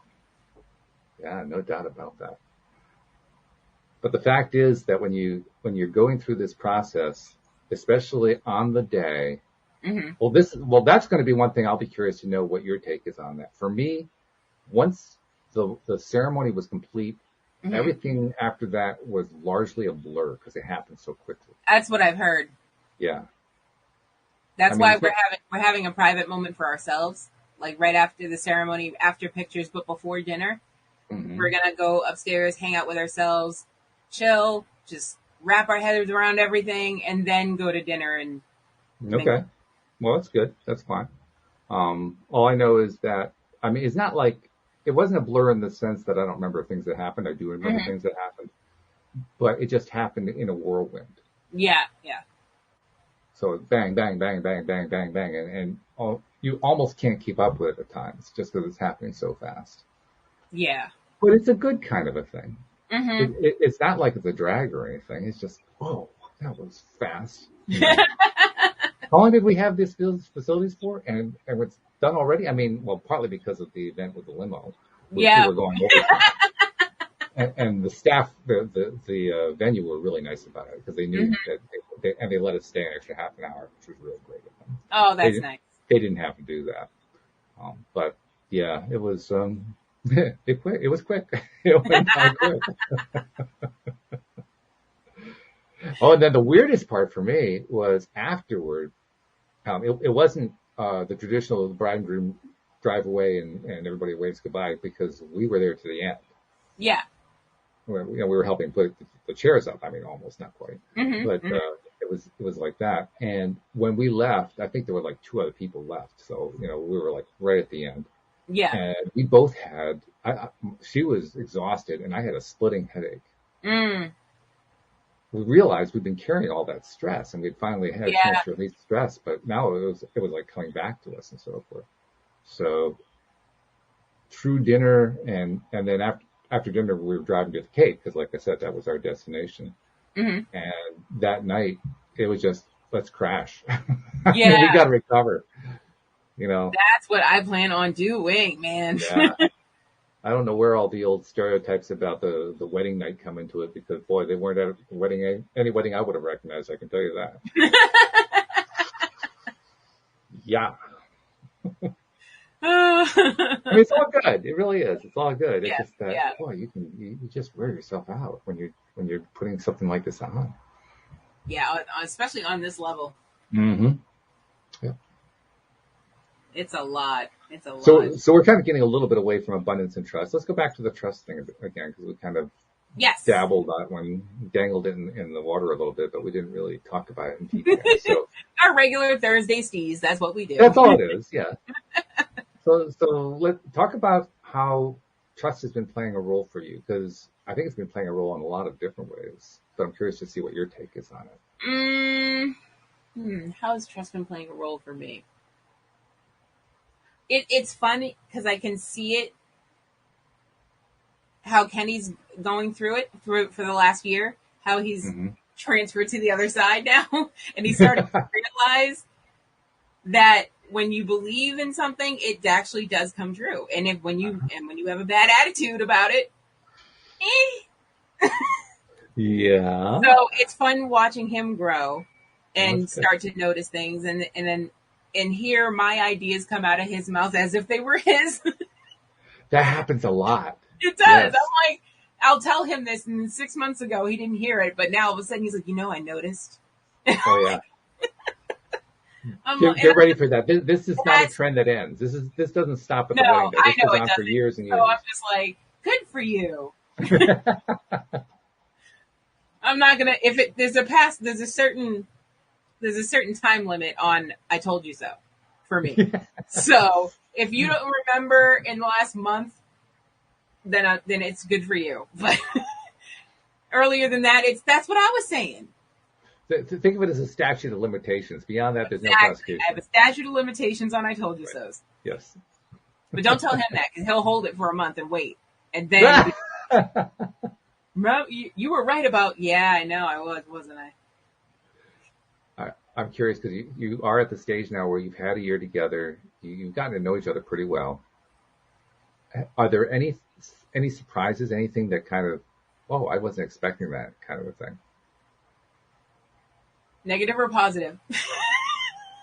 Yeah, no doubt about that. But the fact is that when you're going through this process, especially on the day, that's going to be one thing I'll be curious to know what your take is on that. For me, once the ceremony was complete, everything after that was largely a blur because it happened so quickly. That's what I've heard. Yeah. That's why we're having a private moment for ourselves, like right after the ceremony, after pictures, but before dinner. We're going to go upstairs, hang out with ourselves, chill, just wrap our heads around everything, and then go to dinner. And okay. Well, that's good. That's fine. All I know is that, it's not like, it wasn't a blur in the sense that I don't remember things that happened. I do remember things that happened, but it just happened in a whirlwind. Yeah, yeah. So bang, bang, bang, bang, bang, bang, bang, and you almost can't keep up with it at times just because it's happening so fast. Yeah. But it's a good kind of a thing. It's not like it's a drag or anything. It's just, whoa, that was fast. How long did we have these facilities for? And it's done already? Partly because of the event with the limo. We were going over. And the staff, the venue were really nice about it because they knew that they let us stay an extra half an hour, which was really great of them. Oh, that's nice. They didn't have to do that. But yeah, it was, it was quick. It went by quick. Oh, and then the weirdest part for me was afterward. It wasn't the traditional bride and groom drive away and everybody waves goodbye because we were there to the end. Yeah. We were helping put the chairs up. Almost, not quite, but it was like that. And when we left, I think there were like two other people left. So we were like right at the end. Yeah. And we both had, she was exhausted and I had a splitting headache. Mm. We realized we'd been carrying all that stress and we'd finally had a Yeah. chance to release stress, but now it was like coming back to us and so forth. So through dinner and then after dinner, we were driving to the Cape because, like I said, that was our destination. Mm-hmm. And that night, it was just, let's crash. Yeah. We got to recover, you know. That's what I plan on doing, man. Yeah. I don't know where all the old stereotypes about the wedding night come into it because, boy, they weren't at a wedding, any wedding I would have recognized, I can tell you that. Yeah. I mean, it's all good. It really is. It's all good. It's just that, boy, you just wear yourself out when you're putting something like this on. Yeah, especially on this level. Mm-hmm. Yeah. It's a lot. It's a lot. So we're kind of getting a little bit away from abundance and trust. Let's go back to the trust thing again because we kind of dabbled that one, dangled it in the water a little bit, but we didn't really talk about it in detail. So our regular Thursday stees, that's what we do. That's all it is, yeah. So let's talk about how trust has been playing a role for you, because I think it's been playing a role in a lot of different ways. But I'm curious to see what your take is on it. How has trust been playing a role for me? It's funny because I can see it, how Kenny's going through it for the last year, how he's transferred to the other side now, and he's starting to realize that when you believe in something, it actually does come true. And when you have a bad attitude about it, yeah. So it's fun watching him grow and start to notice things, and hear my ideas come out of his mouth as if they were his. That happens a lot. It does. Yes. I'm like, I'll tell him this, and 6 months ago he didn't hear it, but now all of a sudden he's like, I noticed. Oh yeah. Get ready for that. This is not a trend that ends. This doesn't stop at the wedding day. This goes on for years and years. So I'm just like, good for you. I'm not gonna. There's a certain time limit on I told you so for me. So if you don't remember in the last month, then it's good for you. But earlier than that, that's what I was saying. Think of it as a statute of limitations. Beyond that, there's no prosecution. I have a statute of limitations on I told you so's. Yes. But don't tell him that because he'll hold it for a month and wait. And then, you were right about, I know I was, wasn't I? I'm curious because you are at the stage now where you've had a year together. You've gotten to know each other pretty well. Are there any surprises, anything that kind of, I wasn't expecting that kind of a thing? Negative or positive?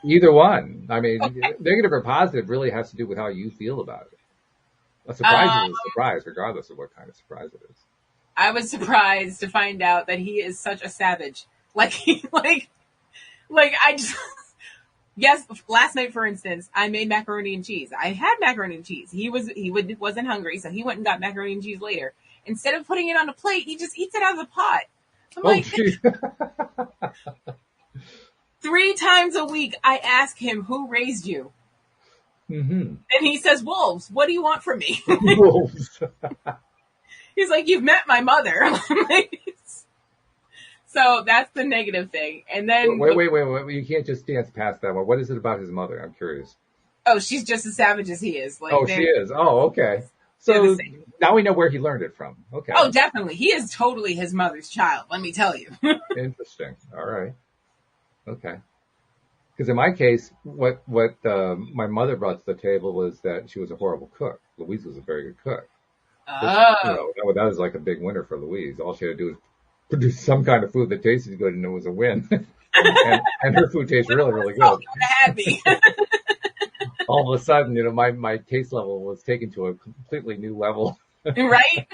Either one. I mean, negative or positive really has to do with how you feel about it. A surprise is a surprise, regardless of what kind of surprise it is. I was surprised to find out that he is such a savage. Yes, last night, for instance, I made macaroni and cheese. I had macaroni and cheese. He wasn't hungry, so he went and got macaroni and cheese later. Instead of putting it on a plate, he just eats it out of the pot. I'm like, 3 times a week, I ask him, who raised you? Mm-hmm. And he says, wolves. What do you want from me? Wolves. He's like, you've met my mother. So that's the negative thing. And then wait. You can't just dance past that one. What is it about his mother? I'm curious. Oh, she's just as savage as he is. She is. Oh, okay. So now we know where he learned it from. Okay. Oh, definitely. He is totally his mother's child. Let me tell you. Interesting. All right. Okay. Because in my case, what my mother brought to the table was that she was a horrible cook. Louise was a very good cook. Oh. That was like a big winner for Louise. All she had to do was produce some kind of food that tasted good, and it was a win. and her food tastes really, really good. Had me. All of a sudden, my taste level was taken to a completely new level. Right?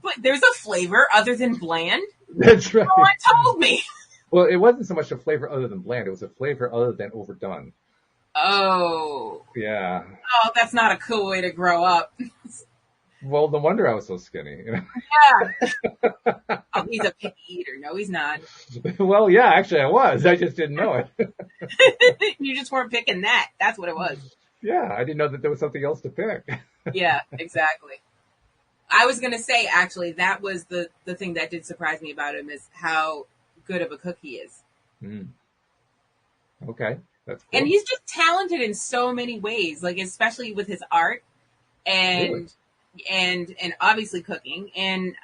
But there's a flavor other than bland. That's right. No one told me. Well, it wasn't so much a flavor other than bland. It was a flavor other than overdone. Oh. Yeah. Oh, that's not a cool way to grow up. Well, no wonder I was so skinny. Yeah. Oh, he's a picky eater. No, he's not. Well, yeah, actually I was. I just didn't know it. You just weren't picking that. That's what it was. Yeah, I didn't know that there was something else to pick. Yeah, exactly. I was going to say, actually, that was the thing that did surprise me about him is how good of a cook he is. Mm. Okay, that's And cool. he's just talented in so many ways, like especially with his art Really? and and obviously cooking and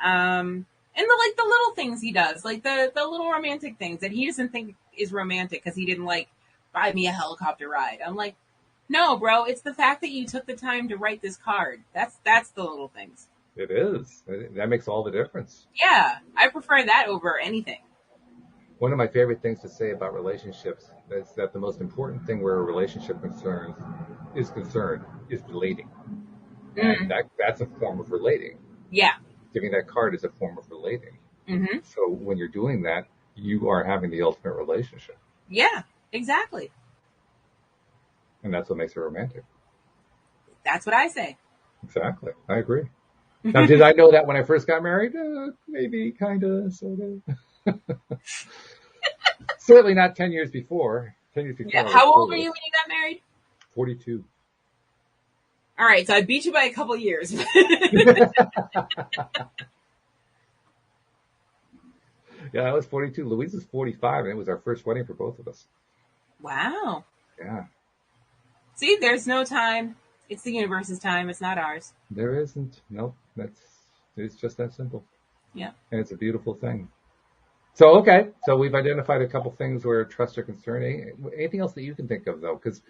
the little things he does, like the little romantic things that he doesn't think is romantic because he didn't like buy me a helicopter ride. I'm like, no, bro, it's the fact that you took the time to write this card. That's the little things. It is. That makes all the difference. Yeah, I prefer that over anything. One of my favorite things to say about relationships is that the most important thing where a relationship concerned is relating. And Mm, that's a form of relating. yeah. Giving that card is a form of relating. Hmm. So when you're doing that, you are having the ultimate relationship. Yeah, exactly. And that's what makes it romantic. That's what I say. Exactly. I agree. Now, did I know that when I first got married? Maybe, kind of, sort of. Certainly not 10 years before. 10 years before Yeah. I was How old were clueless. you when you got married? 42. All right, so I beat you by a couple years. Yeah, I was 42. Louise was 45, and it was our first wedding for both of us. Wow. Yeah, See, there's no time. It's the universe's time. It's not ours. there isn't. Nope, it's just that simple. Yeah. And it's a beautiful thing. So, okay. So we've identified a couple things where trusts are concerning. Anything else that you can think of, though? Because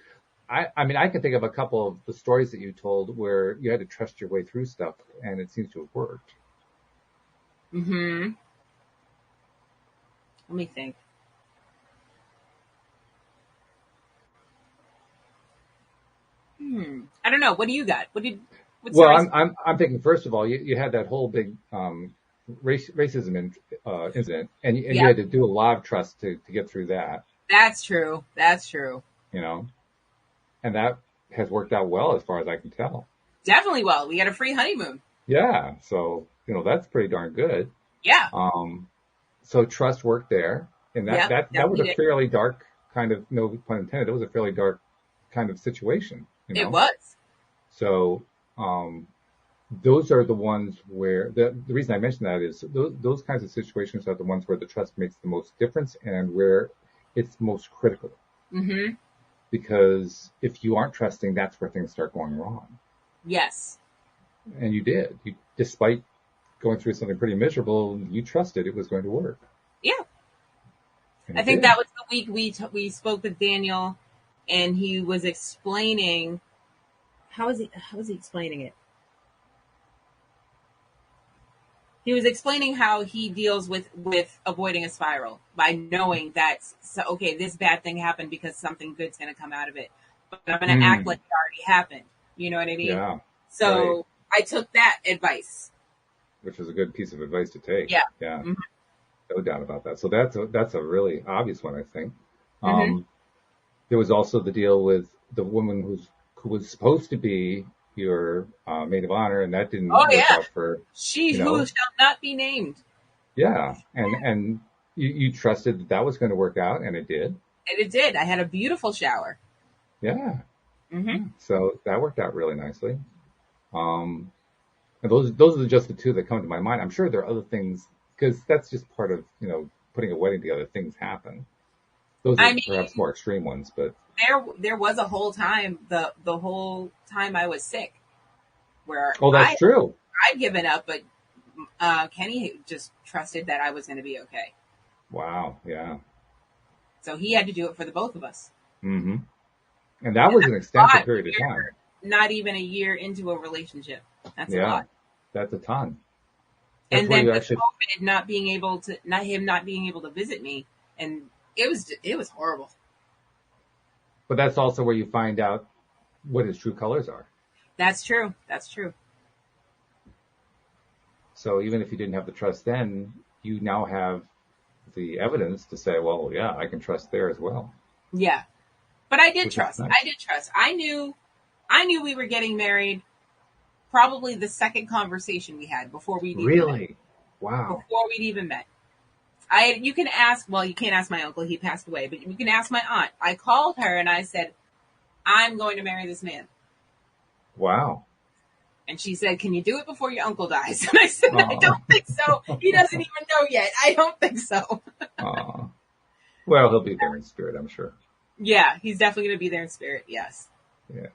I mean, I can think of a couple of the stories that you told where you had to trust your way through stuff, and it seems to have worked. Hmm. Let me think. I don't know. What do you got? What Well, stories? I'm thinking first of all, you had that whole big racism incident, and you Yeah, had to do a lot of trust to get through that, that's true. That's true. you know, and that has worked out well as far as I can tell. Definitely. Well, we had a free honeymoon. Yeah, so that's pretty darn good. Yeah. Um, so trust worked there, and Yeah. that was Definitely a did. fairly dark kind of, no pun intended, it was a fairly dark kind of situation, It was. So those are the ones where the reason I mention that is those kinds of situations are the ones where the trust makes the most difference and where it's most critical. Hmm. Because if you aren't trusting, that's where things start going wrong. Yes. And you did. Despite going through something pretty miserable, you trusted it was going to work. Yeah. And I it think did. that was the week we spoke with Daniel, and he was explaining how was he explaining it? He was explaining how he deals with avoiding a spiral by knowing that, so, okay, this bad thing happened because something good's going to come out of it, but I'm going to act like Mm, it already happened. You know what I mean? yeah, right. So I took that advice. Which is a good piece of advice to take. Yeah. Yeah, Hmm. no doubt about that. So that's a really obvious one, I think. Hmm. Um, there was also the deal with the woman who was supposed to be your maid of honor, and that Oh didn't work yeah, out for she you who know, shall not be named, yeah, and you trusted that was going to work out, and it did. and it did. I had a beautiful shower. Yeah, Hmm. so that worked out really nicely. Um, and those are just the two that come to my mind. I'm sure there are other things because that's just part of putting a wedding together. Things happen. Those are I perhaps mean, more extreme ones, but there was a whole time the whole time I was sick where oh, that's true. I'd given up, but Kenny just trusted that I was going to be okay. Wow, yeah. So he had to do it for the both of us. Hmm. And that And was an that's a extensive lot period when of time. you're not even a year into a relationship. That's a Yeah, lot. that's a ton. That's And where then you with actually, COVID not being able to visit me, and it was horrible. but that's also where you find out what his true colors are. That's true. That's true. So even if you didn't have the trust then, you now have the evidence to say, well, yeah, I can trust there as well, Yeah. But I did which is trust. I nice. did trust. I knew we were getting married probably the second conversation we had before we'd even met. Really? Wow. Before we'd even met. You can ask, well, you can't ask my uncle, he passed away, but you can ask my aunt. I called her and I said, I'm going to marry this man. Wow. And she said, can you do it before your uncle dies? And I said, I don't think so. He doesn't even know yet. I don't think so. Well, he'll be there in spirit, I'm sure. Yeah, he's definitely going to be there in spirit. Yes. Yeah.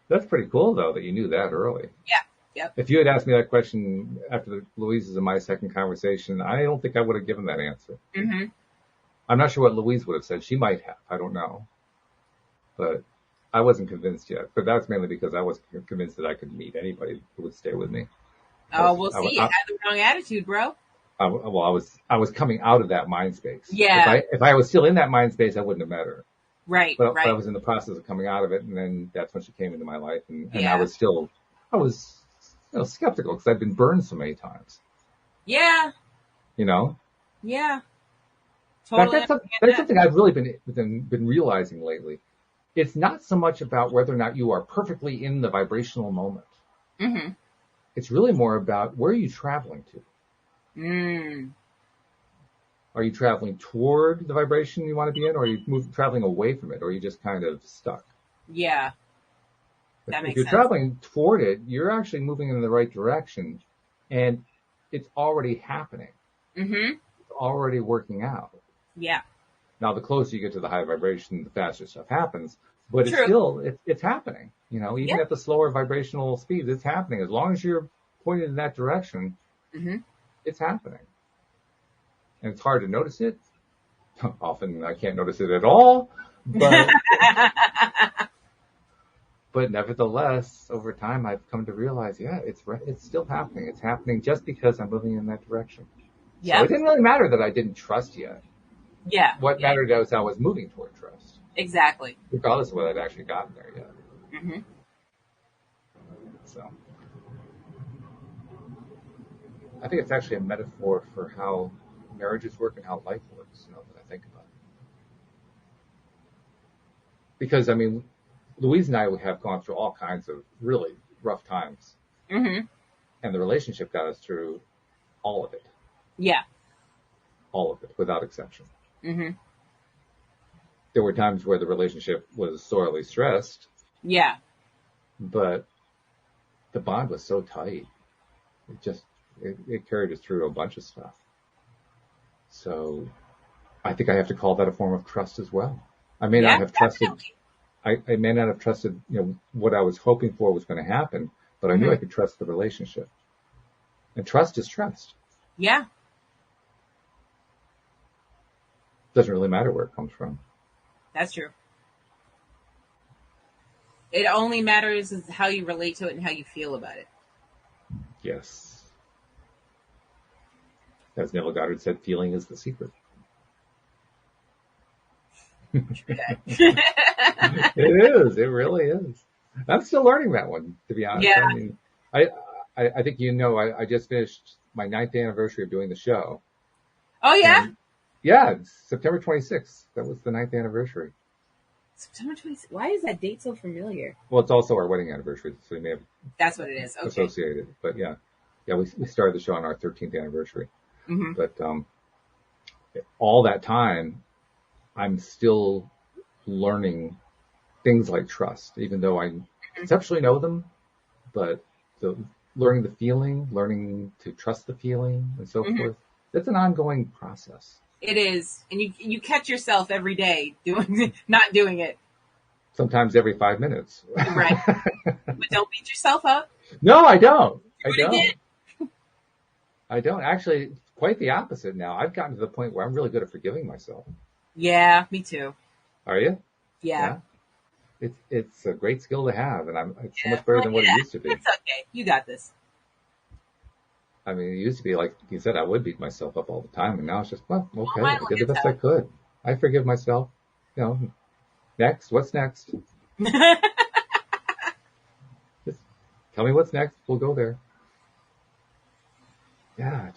That's pretty cool, though, that you knew that early. Yeah. Yep. If you had asked me that question after Louise's and my second conversation, I don't think I would have given that answer. Mm-hmm. I'm not sure what Louise would have said. She might have. I don't know. But I wasn't convinced yet. But that's mainly because I wasn't convinced that I could meet anybody who would stay with me. Oh, we'll see. You had the wrong attitude, bro. I was coming out of that mind space. Yeah. If I was still in that mind space, I wouldn't have met her. Right. But right. I was in the process of coming out of it, and then that's when she came into my life, and I was skeptical because I'd been burned so many times. Yeah. You know. Yeah. Totally. That's something I've really been realizing lately. It's not so much about whether or not you are perfectly in the vibrational moment. Mm-hmm. It's really more about where are you traveling to. Mm. Are you traveling toward the vibration you want to be in, or are you traveling away from it, or are you just kind of stuck? Yeah. That makes sense. If you're traveling toward it, you're actually moving in the right direction, and it's already happening. Mm-hmm. It's already working out. Yeah. Now, the closer you get to the high vibration, the faster stuff happens, but it's happening. You know, even at the slower vibrational speeds, it's happening. As long as you're pointed in that direction, it's happening. And it's hard to notice it. Often I can't notice it at all, but but nevertheless, over time, I've come to realize, it's still happening. It's happening just because I'm moving in that direction. Yeah. So it didn't really matter that I didn't trust yet. Yeah. What mattered was I was moving toward trust. Exactly. Regardless of whether I'd actually gotten there yet. Mm-hmm. So I think it's actually a metaphor for how marriages work and how life works, now that I think about it. Because, I mean, Louise and I have gone through all kinds of really rough times. Mm-hmm. And the relationship got us through all of it. Yeah. All of it, without exception. Mm-hmm. There were times where the relationship was sorely stressed. Yeah. But the bond was so tight. It carried us through a bunch of stuff. So I think I have to call that a form of trust as well. I may not have trusted, I may not have trusted, what I was hoping for was going to happen, but I knew I could trust the relationship. And trust is trust. Yeah. Doesn't really matter where it comes from. That's true. It only matters is how you relate to it and how you feel about it. Yes. As Neville Goddard said, feeling is the secret. It is. It really is. I'm still learning that one, to be honest. Yeah. I mean, I think I just finished my 9th anniversary of doing the show. Oh, yeah? It's September 26th. That was the 9th anniversary. September 26th. Why is that date so familiar? Well, it's also our wedding anniversary, so we may have That's what it is. Okay. associated. But we started the show on our 13th anniversary. Mm-hmm. But all that time, I'm still learning things like trust, even though I conceptually know them. But learning the feeling, learning to trust the feeling, and so forth, that's an ongoing process. It is. And you catch yourself every day not doing it. Sometimes every 5 minutes. Right. But don't beat yourself up. No, I don't. I don't. Actually, quite the opposite now. I've gotten to the point where I'm really good at forgiving myself. Yeah, me too. Are you? Yeah. It's a great skill to have, and it's so much better than what it used to be. It's okay. You got this. I mean, it used to be like you said, I would beat myself up all the time, and now it's just, okay, I did the best I could. I forgive myself. Next, what's next? Just tell me what's next. We'll go there. Yeah,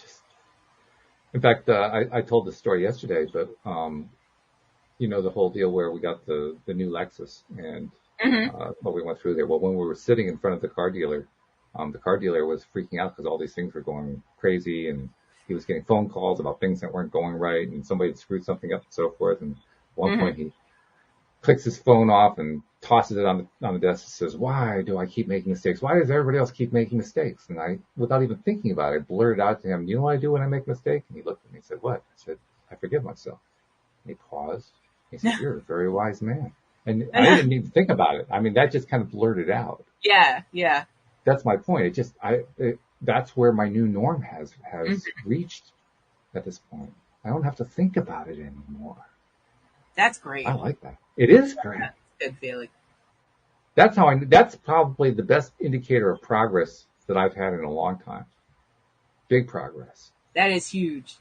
in fact, I told this story yesterday, but, the whole deal where we got the new Lexus and what we went through there. Well, when we were sitting in front of the car dealer was freaking out because all these things were going crazy, and he was getting phone calls about things that weren't going right, and somebody had screwed something up and so forth. And at one point clicks his phone off and tosses it on the desk and says, "Why do I keep making mistakes? Why does everybody else keep making mistakes?" And I, without even thinking about it, blurted out to him, "You know what I do when I make a mistake?" And he looked at me and said, "What?" I said, "I forgive myself." And he paused. He said, "You're a very wise man." And I didn't even think about it. I mean, that just kind of blurted out. Yeah, yeah. That's my point. It just, that's where my new norm has reached at this point. I don't have to think about it anymore. That's great. I like that. It is great. That's a good feeling. That's probably the best indicator of progress that I've had in a long time. Big progress. That is huge.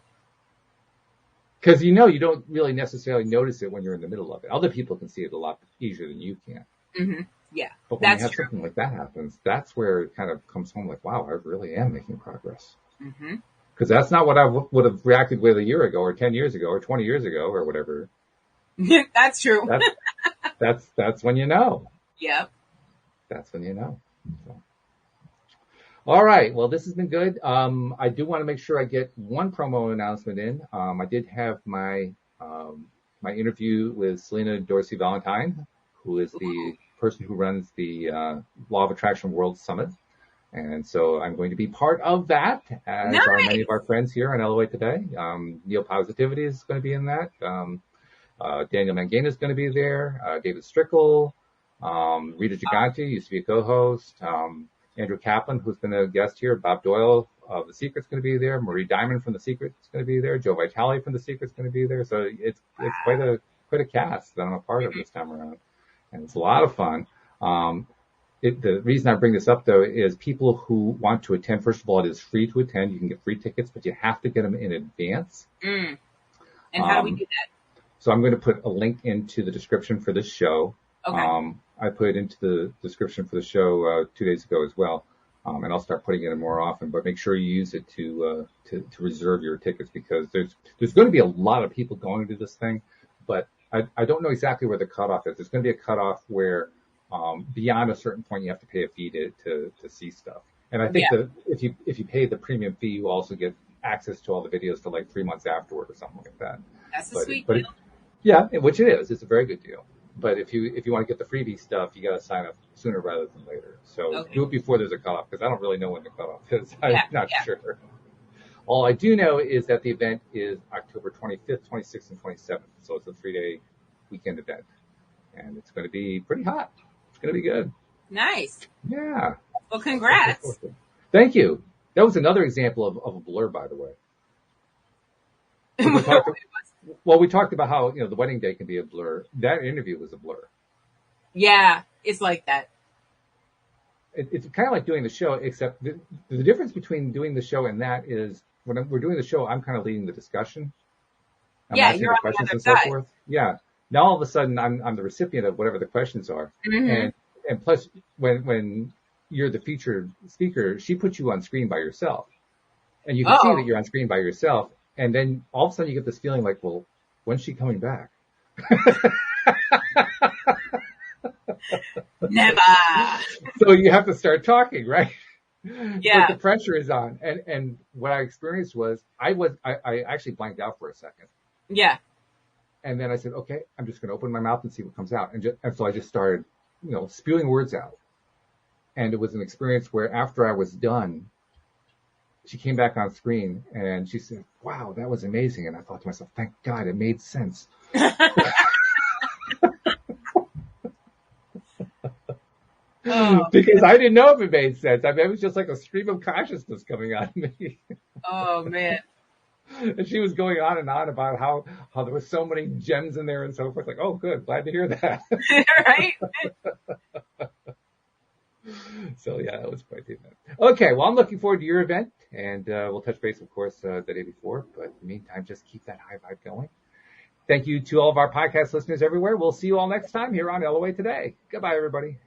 Because you don't really necessarily notice it when you're in the middle of it. Other people can see it a lot easier than you can. Mm-hmm. Yeah, but when you have something like that happens, that's where it kind of comes home like, wow, I really am making progress. Mm-hmm. Because that's not what I would have reacted with a year ago or 10 years ago or 20 years ago or whatever. That's true. That's when you know. Yep. That's when you know. So. All right. Well, this has been good. I do want to make sure I get one promo announcement in. I did have my interview with Selena Dorsey Valentine, who is the person who runs the Law of Attraction World Summit. And so I'm going to be part of that, as are many of our friends here on LOA Today. Neo Positivity is going to be in that. Daniel Mangena is going to be there. David Strickle, Rita Gigante used to be a co-host. Andrew Kaplan, who's been a guest here. Bob Doyle of The Secret's going to be there. Marie Diamond from The Secret's going to be there. Joe Vitale from The Secret's going to be there. So it's quite a cast that I'm a part of this time around. And it's a lot of fun. The reason I bring this up, though, is people who want to attend, first of all, it is free to attend. You can get free tickets, but you have to get them in advance. And how do we do that? So I'm going to put a link into the description for this show. Okay. I put it into the description for the show 2 days ago as well. And I'll start putting it in more often, but make sure you use it to reserve your tickets, because there's going to be a lot of people going to this thing, but I don't know exactly where the cutoff is. There's going to be a cutoff where beyond a certain point you have to pay a fee to see stuff. And I think that if you pay the premium fee, you also get access to all the videos for like 3 months afterward or something like that. That's a sweet deal. Yeah, which it is. It's a very good deal. But if you want to get the freebie stuff, you got to sign up sooner rather than later. So do it before there's a cutoff, because I don't really know when the cutoff is. I'm not sure. All I do know is that the event is October 25th, 26th, and 27th. So it's a 3-day weekend event. And it's going to be pretty hot. It's going to be good. Nice. Yeah. Well, congrats. Thank you. That was another example of a blur, by the way. We talked about how, the wedding day can be a blur. That interview was a blur. Yeah, it's like that. It's kind of like doing the show, except the difference between doing the show and that is when we're doing the show, I'm kind of leading the discussion. You're on the other and side. So forth. Yeah. Now all of a sudden I'm the recipient of whatever the questions are. Mm-hmm. And plus when you're the featured speaker, she puts you on screen by yourself. And you can see that you're on screen by yourself. And then all of a sudden you get this feeling like, well, when's she coming back? Never. So you have to start talking, right? Yeah. But the pressure is on. And what I experienced was I actually blanked out for a second. Yeah. And then I said, okay, I'm just going to open my mouth and see what comes out. And so I just started, spewing words out. And it was an experience where after I was done, she came back on screen and she said, wow, that was amazing. And I thought to myself, thank God it made sense. Because I didn't know if it made sense. I mean, it was just like a stream of consciousness coming out of me. Oh, man. And she was going on and on about how there was so many gems in there and so forth. Like, oh, good. Glad to hear that. Right? So, yeah, that was quite the event. Okay, well, I'm looking forward to your event. And we'll touch base, of course, the day before. But in the meantime, just keep that high vibe going. Thank you to all of our podcast listeners everywhere. We'll see you all next time here on LOA Today. Goodbye, everybody.